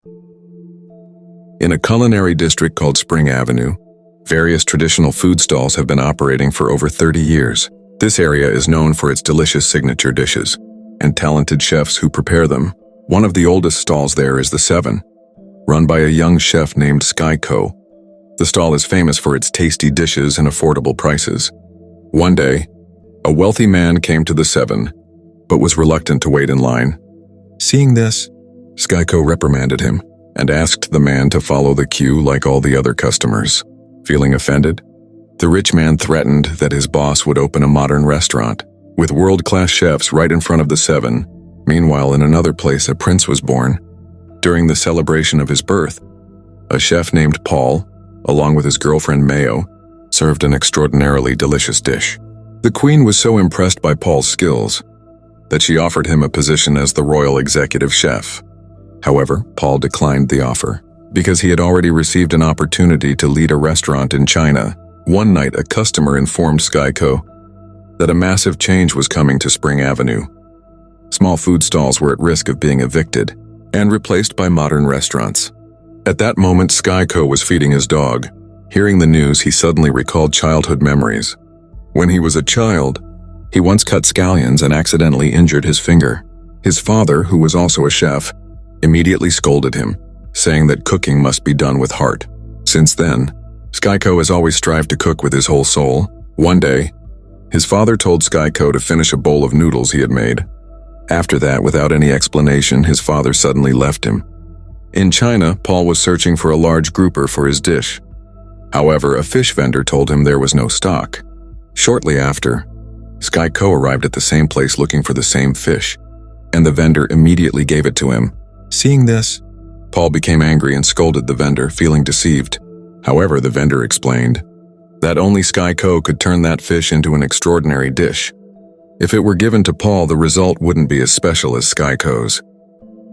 In a culinary district called Spring Avenue, various traditional food stalls have been operating for over 30 years. This area is known for its delicious signature dishes and talented chefs who prepare them. One of the oldest stalls there is the Seven, run by a young chef named Sky Co. The stall is famous for its tasty dishes and affordable prices. One day, a wealthy man came to the Seven, but was reluctant to wait in line. Seeing this, Sky Co reprimanded him and asked the man to follow the queue like all the other customers. Feeling offended, the rich man threatened that his boss would open a modern restaurant with world-class chefs right in front of the Seven. Meanwhile, in another place, a prince was born. During the celebration of his birth, a chef named Paul, along with his girlfriend Mayo, served an extraordinarily delicious dish. The queen was so impressed by Paul's skills that she offered him a position as the royal executive chef. However, Paul declined the offer because he had already received an opportunity to lead a restaurant in China. One night, a customer informed Sky Co that a massive change was coming to Spring Avenue. Small food stalls were at risk of being evicted and replaced by modern restaurants. At that moment, Sky Co was feeding his dog. Hearing the news, he suddenly recalled childhood memories. When he was a child, he once cut scallions and accidentally injured his finger. His father, who was also a chef, immediately scolded him, saying that cooking must be done with heart. Since then, Sky Co has always strived to cook with his whole soul. One day, his father told Sky Co to finish a bowl of noodles he had made. After that, without any explanation, his father suddenly left him. In China, Paul was searching for a large grouper for his dish. However, a fish vendor told him there was no stock. Shortly after, Sky Co arrived at the same place looking for the same fish, and the vendor immediately gave it to him. Seeing this, Paul became angry and scolded the vendor, feeling deceived. However, the vendor explained that only Sky Co could turn that fish into an extraordinary dish. If it were given to Paul, the result wouldn't be as special as Sky Co's.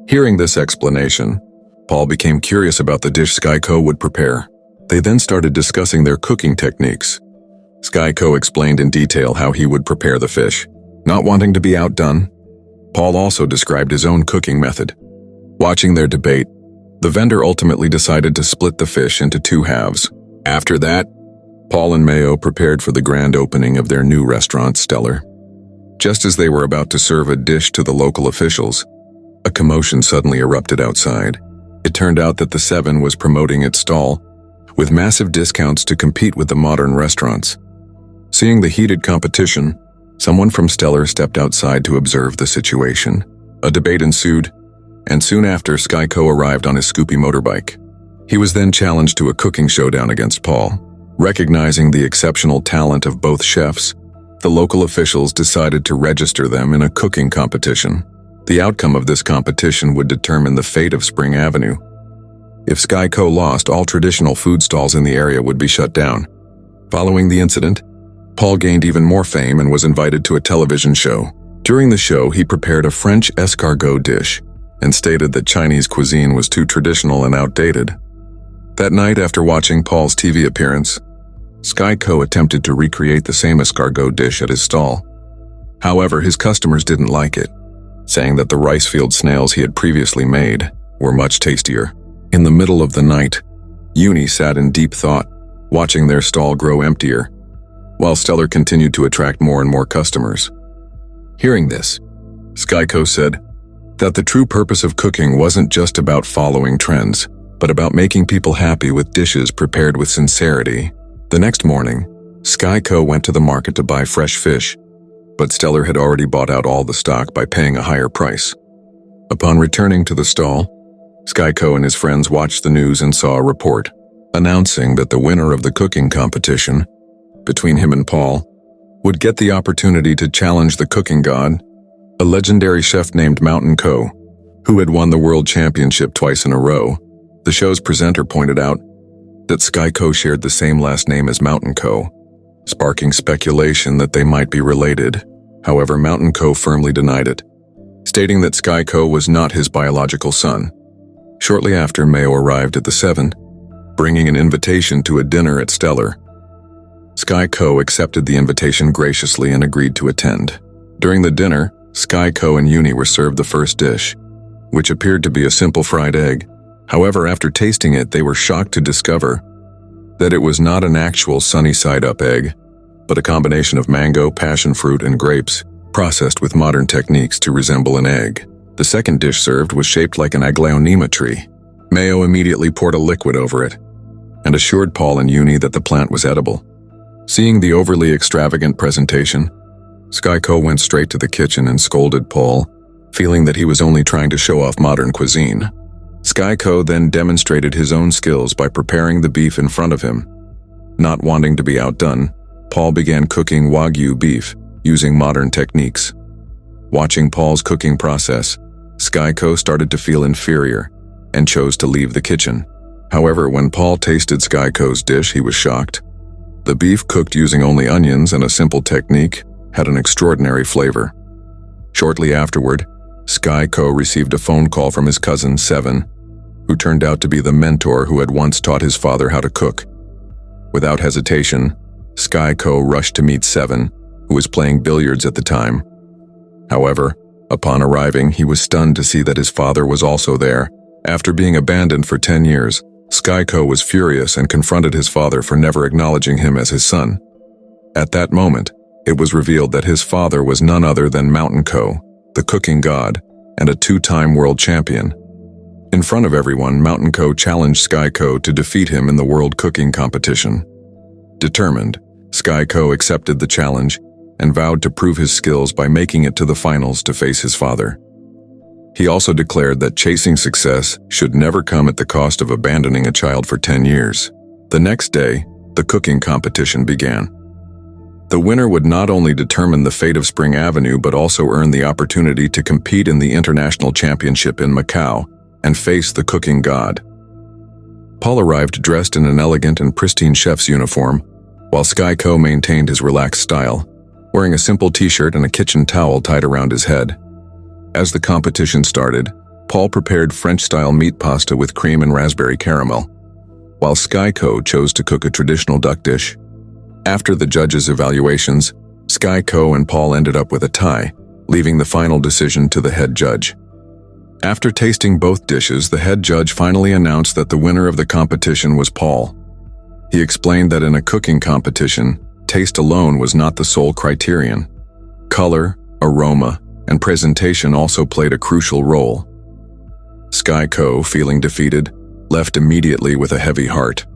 Hearing this explanation, Paul became curious about the dish Sky Co would prepare. They then started discussing their cooking techniques. Sky Co explained in detail how he would prepare the fish. Not wanting to be outdone, Paul also described his own cooking method. Watching their debate, the vendor ultimately decided to split the fish into two halves. After that, Paul and Mayo prepared for the grand opening of their new restaurant, Stellar. Just as they were about to serve a dish to the local officials, a commotion suddenly erupted outside. It turned out that the Seven was promoting its stall with massive discounts to compete with the modern restaurants. Seeing the heated competition, someone from Stellar stepped outside to observe the situation. A debate ensued, and soon after, Sky Co arrived on his Scoopy motorbike. He was then challenged to a cooking showdown against Paul. Recognizing the exceptional talent of both chefs, the local officials decided to register them in a cooking competition. The outcome of this competition would determine the fate of Spring Avenue. If Sky Co lost, all traditional food stalls in the area would be shut down. Following the incident, Paul gained even more fame and was invited to a television show. During the show, he prepared a French escargot dish and stated that Chinese cuisine was too traditional and outdated. That night, after watching Paul's TV appearance, Sky Co attempted to recreate the same escargot dish at his stall. However, his customers didn't like it, saying that the rice field snails he had previously made were much tastier. In the middle of the night, Uni sat in deep thought, watching their stall grow emptier, while Stellar continued to attract more and more customers. Hearing this, Sky Co said that the true purpose of cooking wasn't just about following trends, but about making people happy with dishes prepared with sincerity. The next morning, Sky Co went to the market to buy fresh fish, but Stellar had already bought out all the stock by paying a higher price. Upon returning to the stall, Sky Co and his friends watched the news and saw a report announcing that the winner of the cooking competition between him and Paul would get the opportunity to challenge the cooking god, a legendary chef named Mountain Co, who had won the world championship twice in a row. The show's presenter pointed out that Sky Co shared the same last name as Mountain Co, sparking speculation that they might be related. However, Mountain Co firmly denied it, stating that Sky Co was not his biological son. Shortly after, Mayo arrived at the Seven, bringing an invitation to a dinner at Stellar. Sky Co accepted the invitation graciously and agreed to attend. During the dinner, Sky Co and Uni were served the first dish, which appeared to be a simple fried egg. However, after tasting it, they were shocked to discover that it was not an actual sunny-side-up egg, but a combination of mango, passion fruit, and grapes, processed with modern techniques to resemble an egg. The second dish served was shaped like an aglaonema tree. Mayo immediately poured a liquid over it and assured Paul and Uni that the plant was edible. Seeing the overly extravagant presentation, Skyco went straight to the kitchen and scolded Paul, feeling that he was only trying to show off modern cuisine. Skyco then demonstrated his own skills by preparing the beef in front of him. Not wanting to be outdone, Paul began cooking Wagyu beef using modern techniques. Watching Paul's cooking process, Skyco started to feel inferior and chose to leave the kitchen. However, when Paul tasted Skyco's dish, he was shocked. The beef, cooked using only onions and a simple technique, had an extraordinary flavor. Shortly afterward, Skyco received a phone call from his cousin, Seven, who turned out to be the mentor who had once taught his father how to cook. Without hesitation, Skyco rushed to meet Seven, who was playing billiards at the time. However, upon arriving, he was stunned to see that his father was also there. After being abandoned for 10 years, Skyco was furious and confronted his father for never acknowledging him as his son. At that moment, it was revealed that his father was none other than Mountain Co, the cooking god, and a two-time world champion. In front of everyone, Mountain Co challenged Skyco to defeat him in the world cooking competition. Determined, Skyco accepted the challenge and vowed to prove his skills by making it to the finals to face his father. He also declared that chasing success should never come at the cost of abandoning a child for 10 years. The next day, the cooking competition began. The winner would not only determine the fate of Spring Avenue but also earn the opportunity to compete in the International Championship in Macau and face the cooking god. Paul arrived dressed in an elegant and pristine chef's uniform, while Skyco maintained his relaxed style, wearing a simple t-shirt and a kitchen towel tied around his head. As the competition started, Paul prepared French-style meat pasta with cream and raspberry caramel, while Skyco chose to cook a traditional duck dish. After the judges' evaluations, Skyco and Paul ended up with a tie, leaving the final decision to the head judge. After tasting both dishes, the head judge finally announced that the winner of the competition was Paul. He explained that in a cooking competition, taste alone was not the sole criterion. Color, aroma, and presentation also played a crucial role. Skyco, feeling defeated, left immediately with a heavy heart.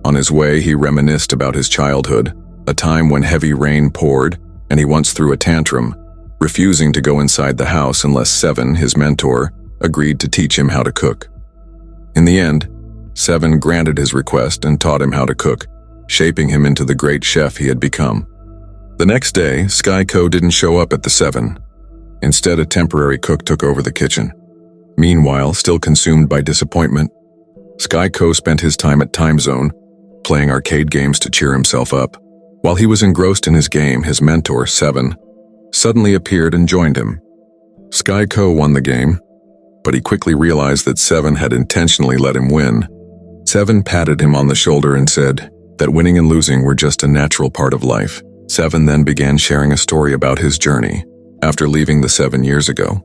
On his way, he reminisced about his childhood, a time when heavy rain poured, and he once threw a tantrum, refusing to go inside the house unless Seven, his mentor, agreed to teach him how to cook. In the end, Seven granted his request and taught him how to cook, shaping him into the great chef he had become. The next day, Skyco didn't show up at the Seven. Instead, a temporary cook took over the kitchen. Meanwhile, still consumed by disappointment, Skyco spent his time at Time Zone, playing arcade games to cheer himself up. While he was engrossed in his game, his mentor, Seven, suddenly appeared and joined him. Skyco won the game, but he quickly realized that Seven had intentionally let him win. Seven patted him on the shoulder and said that winning and losing were just a natural part of life. Seven then began sharing a story about his journey after leaving the 7 years ago.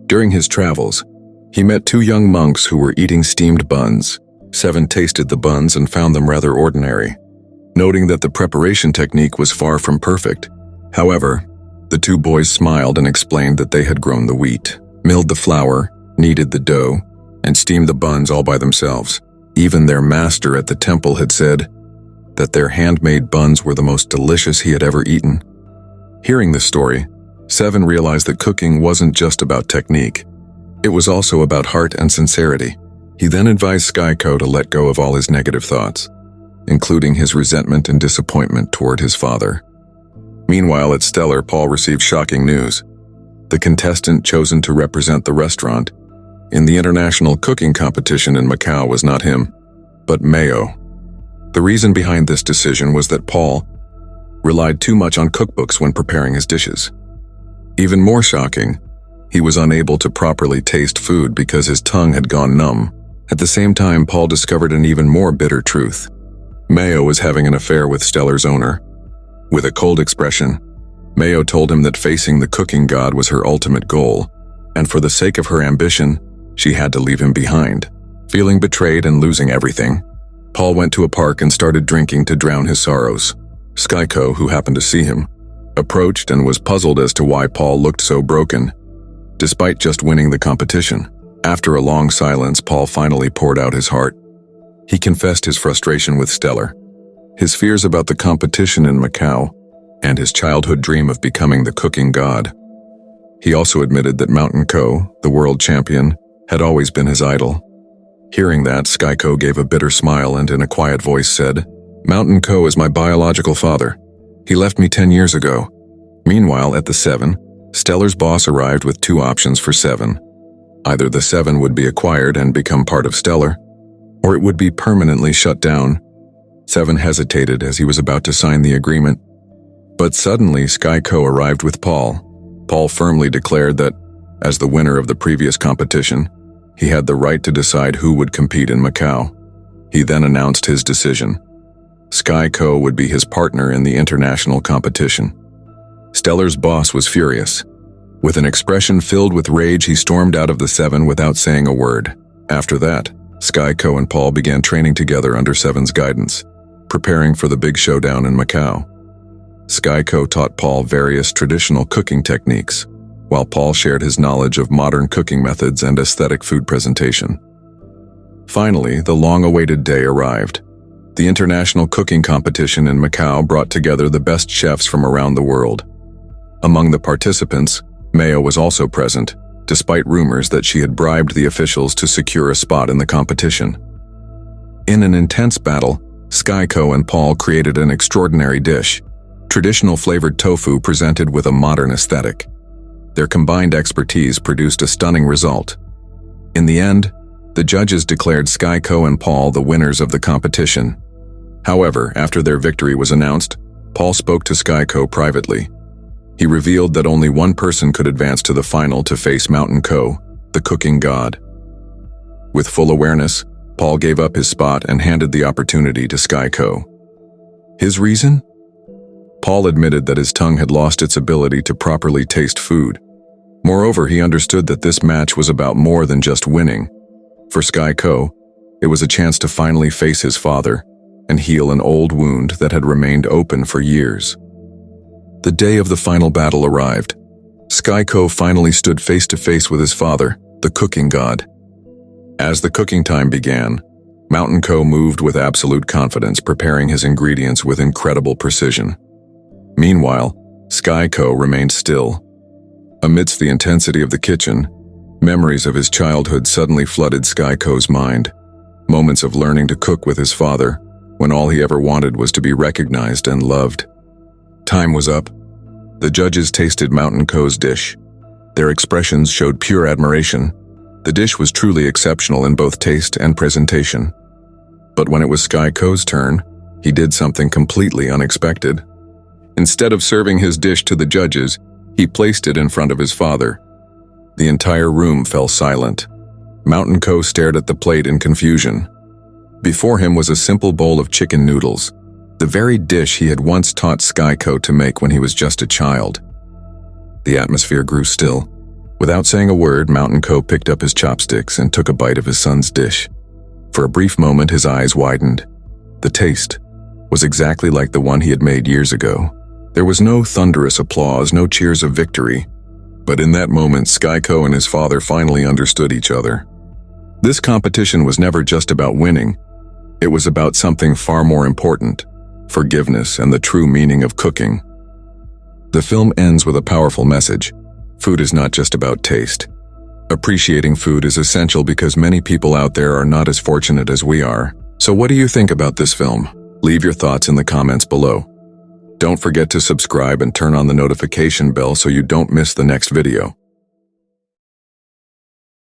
During his travels, he met 2 young monks who were eating steamed buns. Seven tasted the buns and found them rather ordinary, noting that the preparation technique was far from perfect. However, the 2 boys smiled and explained that they had grown the wheat, milled the flour, kneaded the dough, and steamed the buns all by themselves. Even their master at the temple had said that their handmade buns were the most delicious he had ever eaten. Hearing this story, Seven realized that cooking wasn't just about technique. It was also about heart and sincerity. He then advised Skyco to let go of all his negative thoughts, including his resentment and disappointment toward his father. Meanwhile, at Stellar, Paul received shocking news. The contestant chosen to represent the restaurant in the international cooking competition in Macau was not him, but Mayo. The reason behind this decision was that Paul relied too much on cookbooks when preparing his dishes. Even more shocking, he was unable to properly taste food because his tongue had gone numb. At the same time, Paul discovered an even more bitter truth. Mayo was having an affair with Stellar's owner. With a cold expression, Mayo told him that facing the cooking god was her ultimate goal, and for the sake of her ambition, she had to leave him behind. Feeling betrayed and losing everything, Paul went to a park and started drinking to drown his sorrows. Skyco, who happened to see him, approached and was puzzled as to why Paul looked so broken, despite just winning the competition. After a long silence, Paul finally poured out his heart. He confessed his frustration with Stellar, his fears about the competition in Macau, and his childhood dream of becoming the cooking god. He also admitted that Mountain Co, the world champion, had always been his idol. Hearing that, Skyco gave a bitter smile and in a quiet voice said, "Mountain Co is my biological father. He left me 10 years ago." Meanwhile, at the Seven, Stellar's boss arrived with two options for Seven. Either the Seven would be acquired and become part of Stellar, or it would be permanently shut down. Seven hesitated as he was about to sign the agreement. But suddenly, Skyco arrived with Paul. Paul firmly declared that, as the winner of the previous competition, he had the right to decide who would compete in Macau. He then announced his decision. Skyco would be his partner in the international competition. Stellar's boss was furious. With an expression filled with rage, he stormed out of the Seven without saying a word. After that, Skyco and Paul began training together under Seven's guidance, preparing for the big showdown in Macau. Skyco taught Paul various traditional cooking techniques, while Paul shared his knowledge of modern cooking methods and aesthetic food presentation. Finally, the long-awaited day arrived. The international cooking competition in Macau brought together the best chefs from around the world. Among the participants, Mayo was also present, despite rumors that she had bribed the officials to secure a spot in the competition. In an intense battle, Skyco and Paul created an extraordinary dish, traditional flavored tofu presented with a modern aesthetic. Their combined expertise produced a stunning result. In the end, the judges declared Skyco and Paul the winners of the competition. However, after their victory was announced, Paul spoke to Skyco privately. He revealed that only one person could advance to the final to face Mountain Co, the cooking god. With full awareness, Paul gave up his spot and handed the opportunity to Skyco. His reason? Paul admitted that his tongue had lost its ability to properly taste food. Moreover, he understood that this match was about more than just winning. For Skyco, it was a chance to finally face his father and heal an old wound that had remained open for years. The day of the final battle arrived. Skyco finally stood face to face with his father, the cooking god. As the cooking time began, Mountain Co moved with absolute confidence, preparing his ingredients with incredible precision. Meanwhile, Skyco remained still. Amidst the intensity of the kitchen, memories of his childhood suddenly flooded Skyco's mind. Moments of learning to cook with his father, when all he ever wanted was to be recognized and loved. Time was up. The judges tasted Mountain Co's dish. Their expressions showed pure admiration. The dish was truly exceptional in both taste and presentation. But when it was Skyco's turn, he did something completely unexpected. Instead of serving his dish to the judges, he placed it in front of his father. The entire room fell silent. Mountain Co stared at the plate in confusion. Before him was a simple bowl of chicken noodles, the very dish he had once taught Skyco to make when he was just a child. The atmosphere grew still. Without saying a word, Mountain Co picked up his chopsticks and took a bite of his son's dish. For a brief moment, his eyes widened. The taste was exactly like the one he had made years ago. There was no thunderous applause, no cheers of victory. But in that moment, Skyco and his father finally understood each other. This competition was never just about winning. It was about something far more important: forgiveness and the true meaning of cooking. The film ends with a powerful message. Food is not just about taste. Appreciating food is essential because many people out there are not as fortunate as we are. So what do you think about this film? Leave your thoughts in the comments below. Don't forget to subscribe and turn on the notification bell so you don't miss the next video.